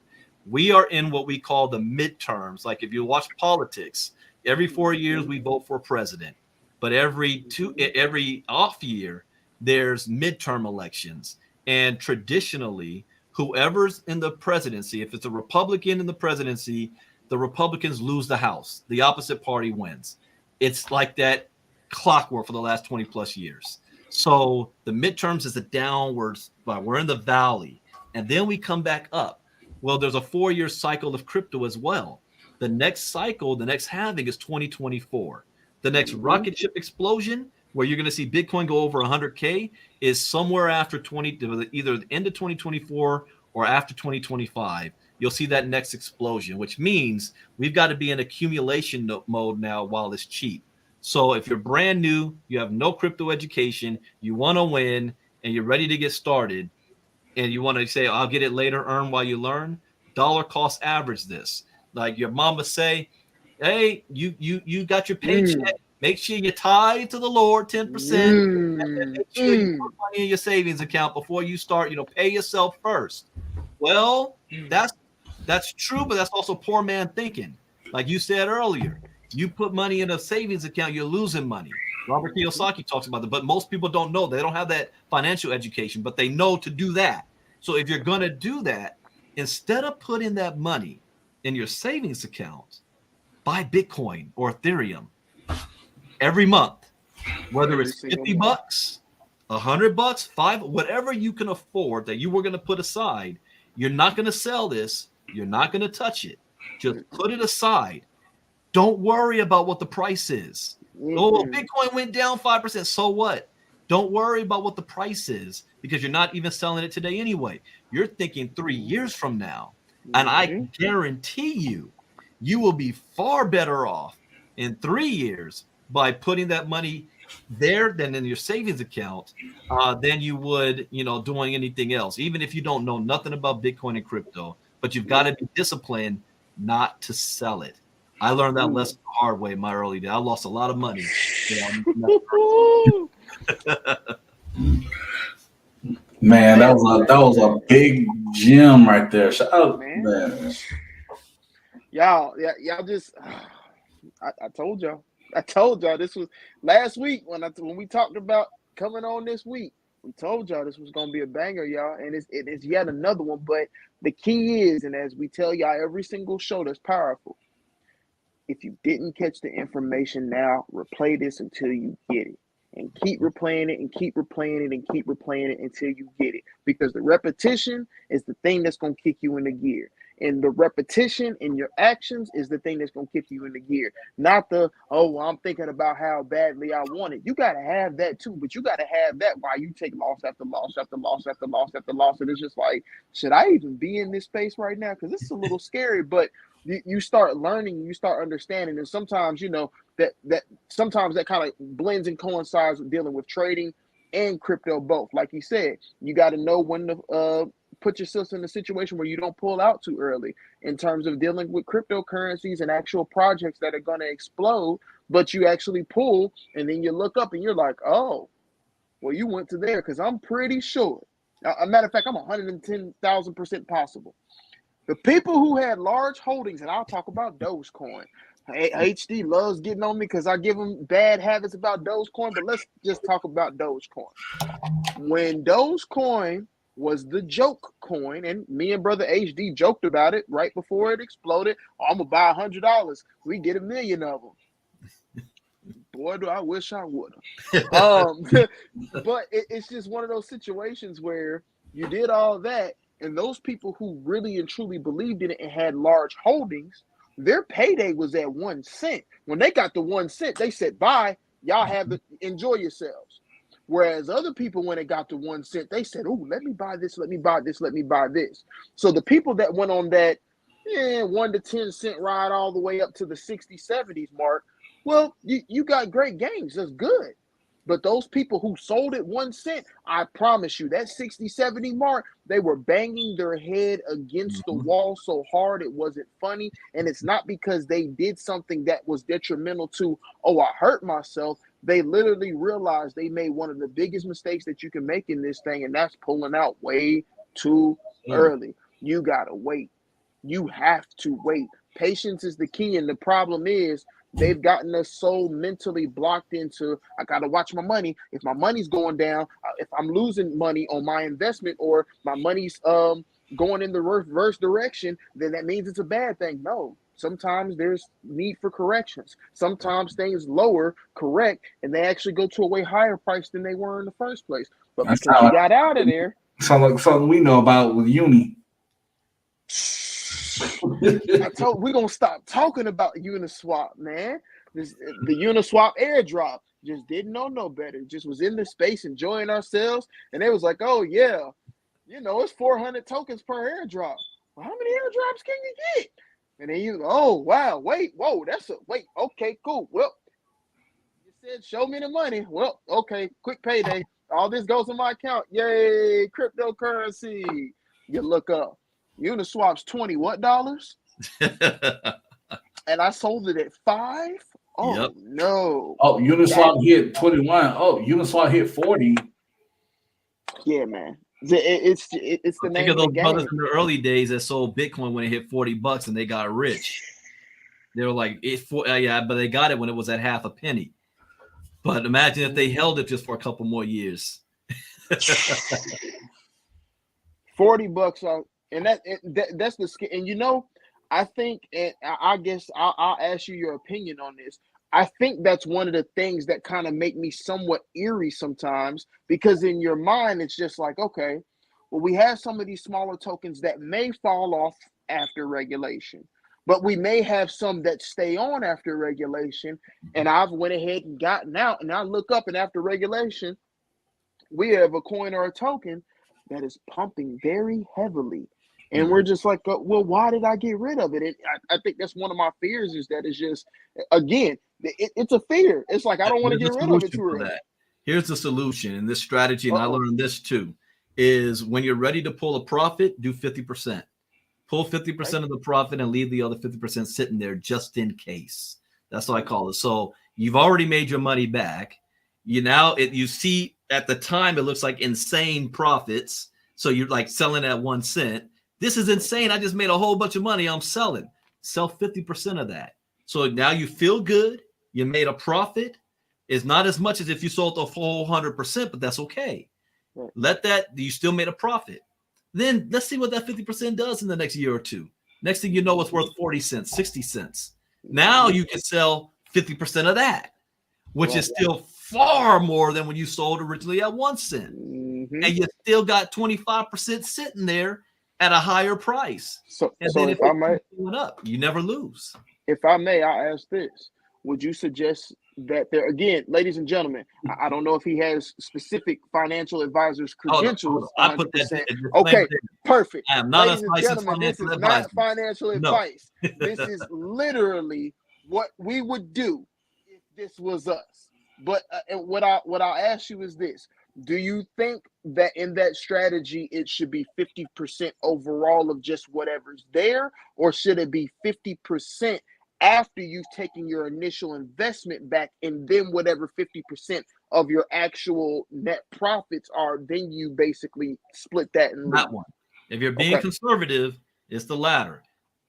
We are in what we call the midterms. Like if you watch politics, every 4 years we vote for president, but every off year there's midterm elections. And traditionally, whoever's in the presidency, if it's a Republican in the presidency, the Republicans lose the House. The opposite party wins. It's like that clockwork for the last 20 plus years. So the midterms is a downwards, we're in the valley, and then we come back up. Well, there's a 4-year cycle of crypto as well. The next cycle, the next halving is 2024. The next rocket ship explosion, where you're going to see Bitcoin go over 100K, is somewhere after either the end of 2024 or after 2025. You'll see that next explosion, which means we've got to be in accumulation mode now while it's cheap. So if you're brand new, you have no crypto education, you want to win, and you're ready to get started, and you want to say, I'll get it later, earn while you learn, dollar cost average this. Like your mama say, hey, you got your paycheck. Make sure you tithe to the Lord 10%. And make sure you put money in your savings account before you start, pay yourself first. Well, that's true, but that's also poor man thinking. Like you said earlier, you put money in a savings account, you're losing money. Robert Kiyosaki talks about that, but most people don't know. They don't have that financial education, but they know to do that. So if you're going to do that, instead of putting that money in your savings account, buy Bitcoin or Ethereum every month, whether it's $50, $100, $5, whatever you can afford that you were going to put aside. You're not going to sell this. You're not going to touch it. Just put it aside. Don't worry about what the price is. Oh, Bitcoin went down 5%. So what? Don't worry about what the price is, because you're not even selling it today anyway. You're thinking 3 years from now. And I guarantee you will be far better off in 3 years by putting that money there than in your savings account than you would, doing anything else. Even if you don't know nothing about Bitcoin and crypto, but you've got to be disciplined not to sell it. I learned that lesson the hard way in my early days. I lost a lot of money. Man, that was a big gem right there. Shout out, man. Y'all just I told y'all this was last week when we talked about coming on this week. We told y'all this was gonna be a banger, y'all, and it's yet another one. But the key is, and as we tell y'all every single show that's powerful, if you didn't catch the information now, replay this until you get it. And keep replaying it and keep replaying it and keep replaying it until you get it. Because the repetition is the thing that's going to kick you into gear. And the repetition in your actions is the thing that's going to kick you into gear. Not I'm thinking about how badly I want it. You got to have that too. But you got to have that while you take loss after loss after loss after loss after loss. And it's just like, should I even be in this space right now? Because this is a little scary. But you start learning, you start understanding. And sometimes, that sometimes that kind of blends and coincides with dealing with trading and crypto both. Like you said, you got to know when to put yourself in a situation where you don't pull out too early in terms of dealing with cryptocurrencies and actual projects that are going to explode, but you actually pull and then you look up and you're like, oh, well, you went to there, because I'm pretty sure. A matter of fact, I'm 110,000% possible. The people who had large holdings, and I'll talk about Dogecoin. HD loves getting on me because I give him bad habits about Dogecoin, but let's just talk about Dogecoin. When Dogecoin was the joke coin, and me and brother HD joked about it right before it exploded. I'm going to buy $100. We get 1 million of them. Boy, do I wish I would have. But it's just one of those situations where you did all that, and those people who really and truly believed in it and had large holdings, their payday was at 1 cent. When they got the 1 cent, they said, bye, y'all enjoy yourselves. Whereas other people, when it got to 1 cent, they said, oh, let me buy this, let me buy this, let me buy this. So the people that went on that 1 to 10 cent ride all the way up to the 60s, 70s mark, well, you got great gains. That's good. But those people who sold it 1 cent, I promise you, that 60, 70 mark, they were banging their head against the wall so hard it wasn't funny. And it's not because they did something that was detrimental to, I hurt myself. They literally realized they made one of the biggest mistakes that you can make in this thing, and that's pulling out way too early. You got to wait. You have to wait. Patience is the key, and the problem is, they've gotten us so mentally blocked into, I got to watch my money. If my money's going down, if I'm losing money on my investment, or my money's going in the reverse direction, then that means it's a bad thing. No, sometimes there's need for corrections. Sometimes things lower, correct, and they actually go to a way higher price than they were in the first place. But because you got out of there. Sounds like something we know about with Uni. We're gonna stop talking about Uniswap, man. The Uniswap airdrop just didn't know no better. Just was in the space enjoying ourselves, and they was like, "Oh yeah, it's 400 tokens per airdrop. Well, how many airdrops can you get?" And then oh wow, wait, whoa, okay, cool. Well, you said show me the money. Well, okay, quick payday. All this goes in my account. Yay, cryptocurrency. You look up. Uniswap's $20 what dollars? And I sold it at $5. Oh yep. No! Oh, Uniswap hit 21. Oh, Uniswap hit 40. Yeah, man. It's the name think of those the game. Brothers in the early days that sold Bitcoin when it hit $40 and they got rich. They were like, but they got it when it was at half a penny. But imagine if they held it just for a couple more years. $40 and that's the skin. And I think, and I guess I'll ask you your opinion on this. I think that's one of the things that kind of make me somewhat eerie sometimes, because in your mind, it's just like, okay, well, we have some of these smaller tokens that may fall off after regulation, but we may have some that stay on after regulation. And I've went ahead and gotten out, and I look up, and after regulation, we have a coin or a token that is pumping very heavily. And we're just like, well, why did I get rid of it? And I think that's one of my fears, is that it's just, again, It's a fear. It's like, I don't want to get rid of it too early. Here's the solution in this strategy, and I learned this too, is when you're ready to pull a profit, do 50%. Pull 50% of the profit and leave the other 50% sitting there just in case. That's what I call it. So you've already made your money back. You see at the time it looks like insane profits. So you're like selling at 1 cent. This is insane. I just made a whole bunch of money. I'm selling. Sell 50% of that. So now you feel good. You made a profit. It's not as much as if you sold the full 100%, but that's okay. You still made a profit. Then let's see what that 50% does in the next year or two. Next thing you know, it's worth 40 cents, 60 cents. Now you can sell 50% of that, which is still far more than when you sold originally at 1 cent. And you still got 25% sitting there at a higher price. So if I might, you never lose. If I may, I'll ask this. Would you suggest that there, again, ladies and gentlemen, I don't know if he has specific financial advisors credentials. I put that. Okay, perfect. I am not ladies and gentlemen, this is not financial advice. This is literally what we would do if this was us. But what I'll ask you is this. Do you think that in that strategy, it should be 50% overall of just whatever's there, or should it be 50% after you've taken your initial investment back, and then whatever 50% of your actual net profits are, then you basically split that in that one? If you're being conservative, it's the latter.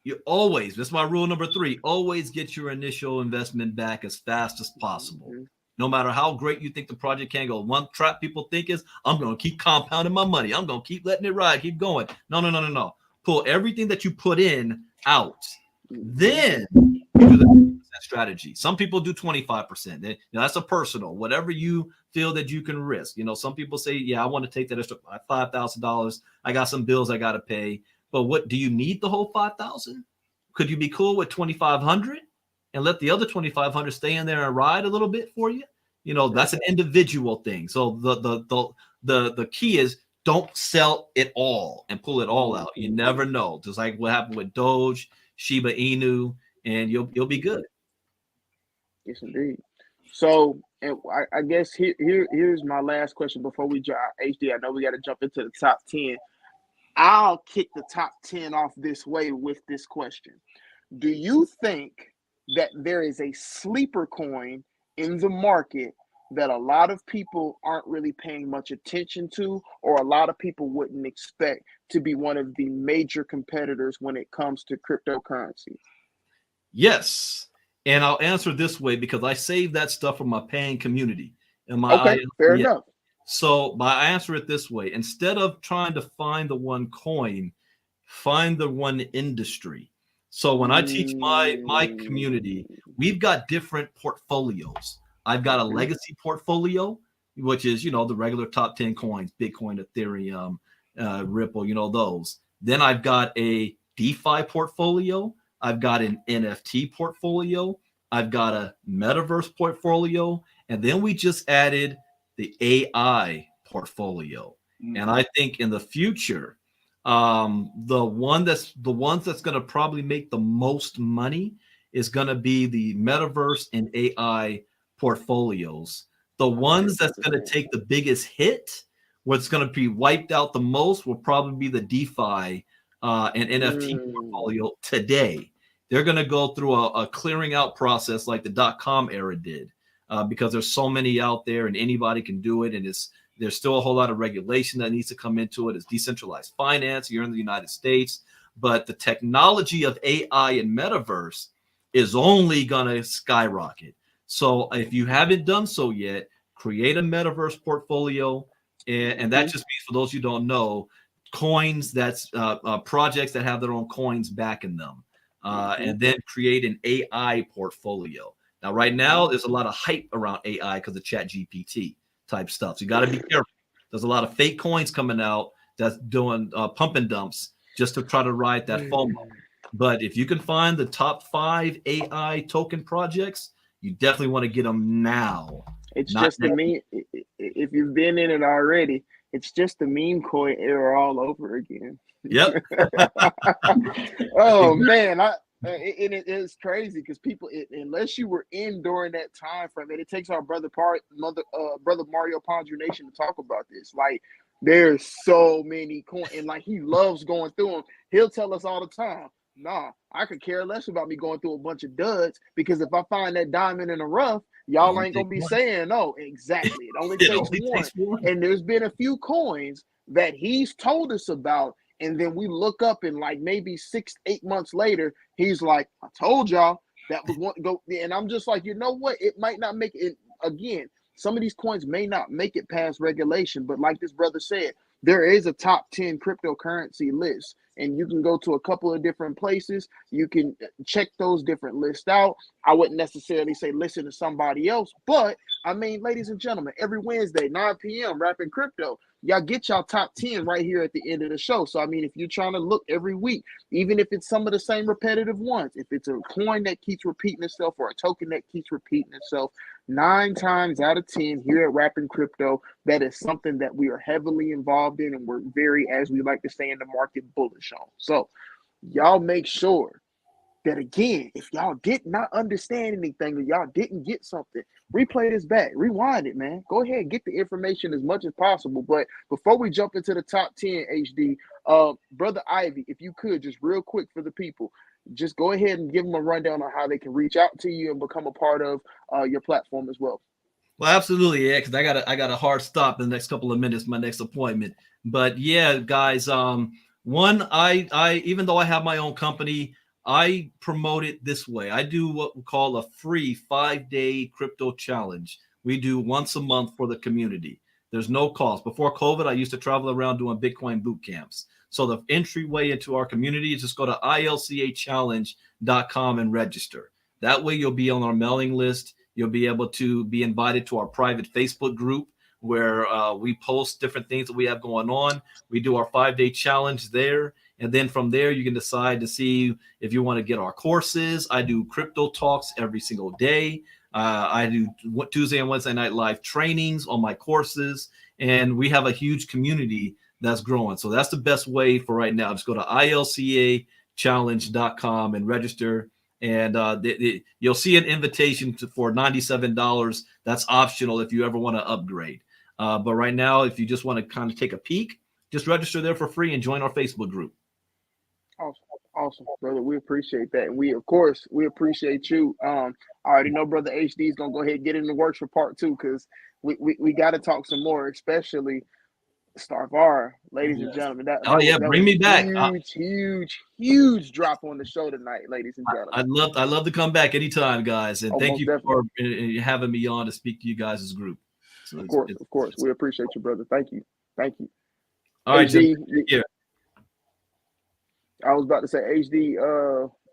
You always, that's my rule number 3, always get your initial investment back as fast as possible. No matter how great you think the project can go. One trap people think is, I'm going to keep compounding my money. I'm going to keep letting it ride, keep going. No. Pull everything that you put in out. Then you do the strategy. Some people do 25%. That's a personal, whatever you feel that you can risk. Some people say, yeah, I want to take that extra $5,000. I got some bills I got to pay. But what do you need the whole 5,000? Could you be cool with 2,500 and let the other 2,500 stay in there and ride a little bit for you? That's an individual thing. So the key is don't sell it all and pull it all out. You never know. Just like what happened with Doge, Shiba Inu, and you'll be good. Yes, indeed. So, and I guess here's my last question before we drop HD. I know we got to jump into the top 10. I'll kick the top 10 off this way with this question. Do you think that there is a sleeper coin in the market that a lot of people aren't really paying much attention to, or a lot of people wouldn't expect to be one of the major competitors when it comes to cryptocurrency? Yes. And I'll answer this way because I saved that stuff for my paying community. Fair enough. So I answer it this way. Instead of trying to find the one coin, find the one industry. So when I teach my community, we've got different portfolios. I've got a legacy portfolio, which is, the regular top 10 coins, Bitcoin, Ethereum, Ripple, those. Then I've got a DeFi portfolio. I've got an NFT portfolio. I've got a metaverse portfolio. And then we just added the AI portfolio. And I think in the future, the ones that's going to probably make the most money is going to be the metaverse and AI portfolios. The ones that's going to take the biggest hit, what's going to be wiped out the most, will probably be the DeFi and NFT portfolio today. They're going to go through a clearing out process like the .com era did, because there's so many out there and anybody can do it. And there's still a whole lot of regulation that needs to come into it. It's decentralized finance. You're in the United States, but the technology of AI and metaverse is only going to skyrocket. So if you haven't done so yet, create a metaverse portfolio. And that just means, for those who don't know, coins, that's projects that have their own coins backing them. And then create an AI portfolio. Now, right now, there's a lot of hype around AI because of ChatGPT type stuff. So you got to be careful. There's a lot of fake coins coming out that's doing pump and dumps just to try to ride that FOMO. But if you can find the top 5 AI token projects, you definitely want to get them now. It's just the meme. If you've been in it already, it's just the meme coin era all over again. Yep. Oh man, It is crazy because people, unless you were in during that time frame, and it takes our brother Mario Pondra Nation to talk about this. Like, there's so many coins, and like he loves going through them. He'll tell us all the time, "Nah, I could care less about me going through a bunch of duds because if I find that diamond in the rough, y'all ain't gonna be saying no." Exactly, it only takes one. And there's been a few coins that he's told us about. And then we look up and like maybe 6-8 months later, he's like, "I told y'all that was one go." And I'm just like, you know what? It might not make it again. Some of these coins may not make it past regulation, but like this brother said, there is a top 10 cryptocurrency list. And you can go to a couple of different places. You can check those different lists out. I wouldn't necessarily say listen to somebody else, but I mean, ladies and gentlemen, every Wednesday, 9 p.m., Rapping Crypto, y'all get y'all top 10 right here at the end of the show. So, I mean, if you're trying to look every week, even if it's some of the same repetitive ones, if it's a coin that keeps repeating itself or a token that keeps repeating itself, 9 times out of 10 here at Rapping Crypto, that is something that we are heavily involved in and we're very, as we like to say in the market, bullish on. So, y'all make sure that, again, if y'all did not understand anything or y'all didn't get something, replay this back, rewind it, man. Go ahead and get the information as much as possible. But before we jump into the top 10, HD, Brother Ivy, if you could, just real quick for the people, just go ahead and give them a rundown on how they can reach out to you and become a part of your platform as well. Well, absolutely, yeah, because I got a hard stop in the next couple of minutes, my next appointment. But yeah, guys, one, I even though I have my own company, I promote it this way. I do what we call a free 5-day crypto challenge. We do once a month for the community. There's no cost. Before COVID, I used to travel around doing Bitcoin boot camps. So the entryway into our community is just go to ilcachallenge.com and register. That way you'll be on our mailing list. You'll be able to be invited to our private Facebook group where we post different things that we have going on. We do our 5-day challenge there. And then from there, you can decide to see if you want to get our courses. I do crypto talks every single day. I do Tuesday and Wednesday night live trainings on my courses. And we have a huge community that's growing. So that's the best way for right now. Just go to ilcachallenge.com and register. And you'll see an invitation for $97. That's optional if you ever want to upgrade. But right now, if you just want to kind of take a peek, just register there for free and join our Facebook group. Awesome, brother. We appreciate that. And we appreciate you. I already know Brother HD is going to go ahead and get in the works for part 2 because we got to talk some more, especially Starvar, ladies and gentlemen. Bring me back. Huge drop on the show tonight, ladies and gentlemen. I'd love to come back anytime, guys. And thank you definitely for having me on to speak to you guys' group. So of course. We appreciate you, brother. Thank you. All right, HD, yeah. I was about to say, HD,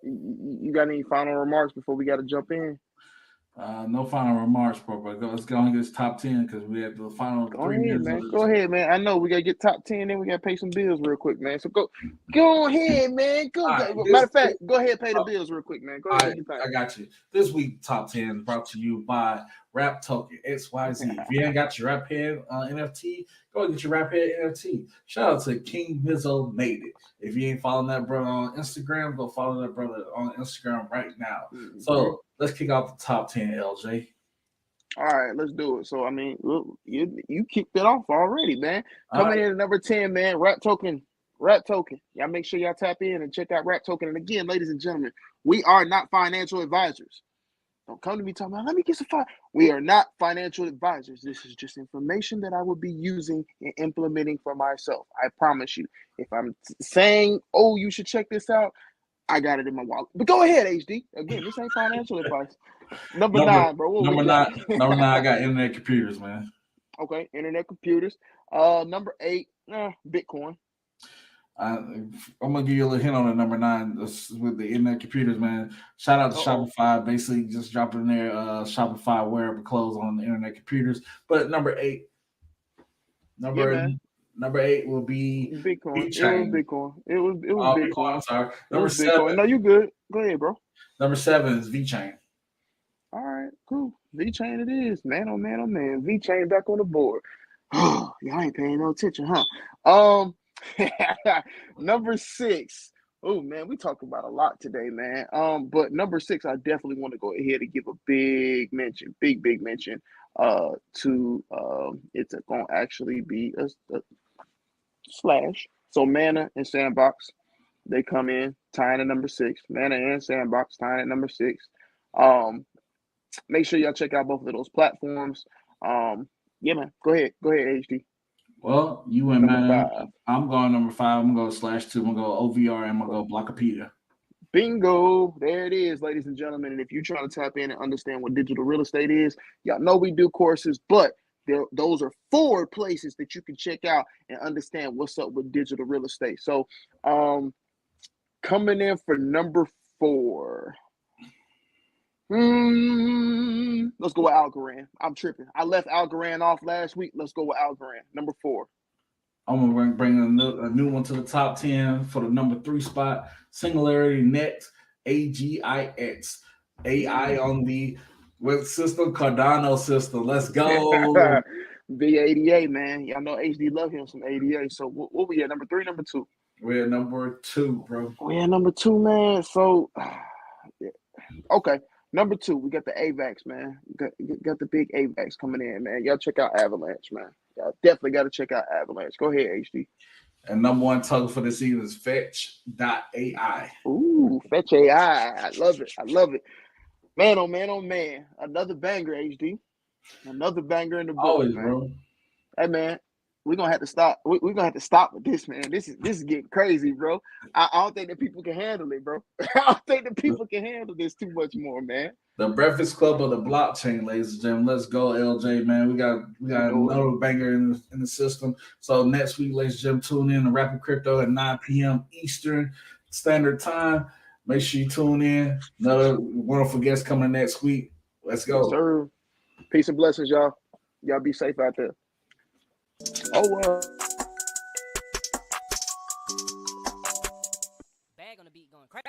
you got any final remarks before we got to jump in? No final remarks, bro. But let's go and get this top 10 because we have the final 3 minutes. Go ahead, man. I know we gotta get top 10, then we gotta pay some bills real quick, man. So go ahead, man. Matter of fact, go ahead and pay the bills real quick, man. Go ahead. I got you. This week top 10 brought to you by Rap Token XYZ. If you ain't got your Rap Head NFT, go and get your Rap Head NFT. Shout out to King Mizzo Made It. If you ain't following that brother on Instagram, go follow that brother on Instagram right now. Mm-hmm. So let's kick off the top 10, LJ. All right, let's do it. So, I mean, look, you kicked it off already, man. Coming in at number 10, man, Rap Token. Y'all make sure y'all tap in and check out Rap Token. And again, ladies and gentlemen, we are not financial advisors. Don't come to me talking about, let me get some fire. We are not financial advisors. This is just information that I will be using and implementing for myself. I promise you. If I'm saying, oh, you should check this out, I got it in my wallet. But go ahead, HD. Again, this ain't financial advice. Number 9, bro. Number 9, I got internet computers, man. Okay, internet computers. Number 8, Bitcoin. I'm gonna give you a little hint on the number 9 with the internet computers, man. Shout out to Shopify, basically just dropping their Shopify wearable clothes on the internet computers. But number 8 will be Bitcoin. It was Bitcoin. Bitcoin. I'm sorry. Number 7. Bitcoin. No, you good. Go ahead, bro. Number 7 is VeChain. All right, cool. VeChain it is. Man, oh man, oh man. VeChain back on the board. Y'all ain't paying no attention, huh? Number 6 Oh man, we talked about a lot today, man. But number 6, I definitely want to go ahead and give a big mention, big mention, to it's gonna actually be a slash. So Mana and Sandbox, they come in tying at number 6. Mana and Sandbox tying at number 6. Make sure y'all check out both of those platforms. Yeah, man. Go ahead, HD. Well, you went Number man. 5. I'm going number 5. I'm gonna go /2. I'm gonna go OVR. And I'm gonna go Blockopedia. Bingo. There it is, ladies and gentlemen. And if you're trying to tap in and understand what digital real estate is, y'all know we do courses, but those are 4 places that you can check out and understand what's up with digital real estate. So, coming in for number 4. Let's go with Algorand. I'm tripping. I left Algorand off last week. Let's go with Algorand. Number 4. I'm gonna bring a new one to the top 10 for the number 3 spot. Singularity Next, AGIX, AI on the with system Cardano system. Let's go. Big ADA, man. Y'all know HD love him some ADA. So what we at? Number 3, number 2? We're at number 2, bro. We're at number 2, man. So okay. Number 2, we got the AVAX, man. Got the big AVAX coming in, man. Y'all check out Avalanche, man. Y'all definitely got to check out Avalanche. Go ahead, HD. And number 1 title for this season is Fetch.ai. Ooh, Fetch AI. I love it. I love it. Man, oh man, oh man. Another banger, HD. Another banger in the book, Always, man. bro. Hey, man. We're gonna have to stop. We're gonna have to stop with this, man. This is getting crazy, bro. I don't think that people can handle it, bro. I don't think that people can handle this too much more, man. The Breakfast Club of the blockchain, ladies and gentlemen. Let's go, LJ, man. We got another banger in the system. So next week, ladies and gentlemen, tune in to Rapping Crypto at 9 p.m. Eastern Standard Time. Make sure you tune in. Another wonderful guest coming next week. Let's go. Yes, sir. Peace and blessings, y'all. Y'all be safe out there. Bag on the beat going crack.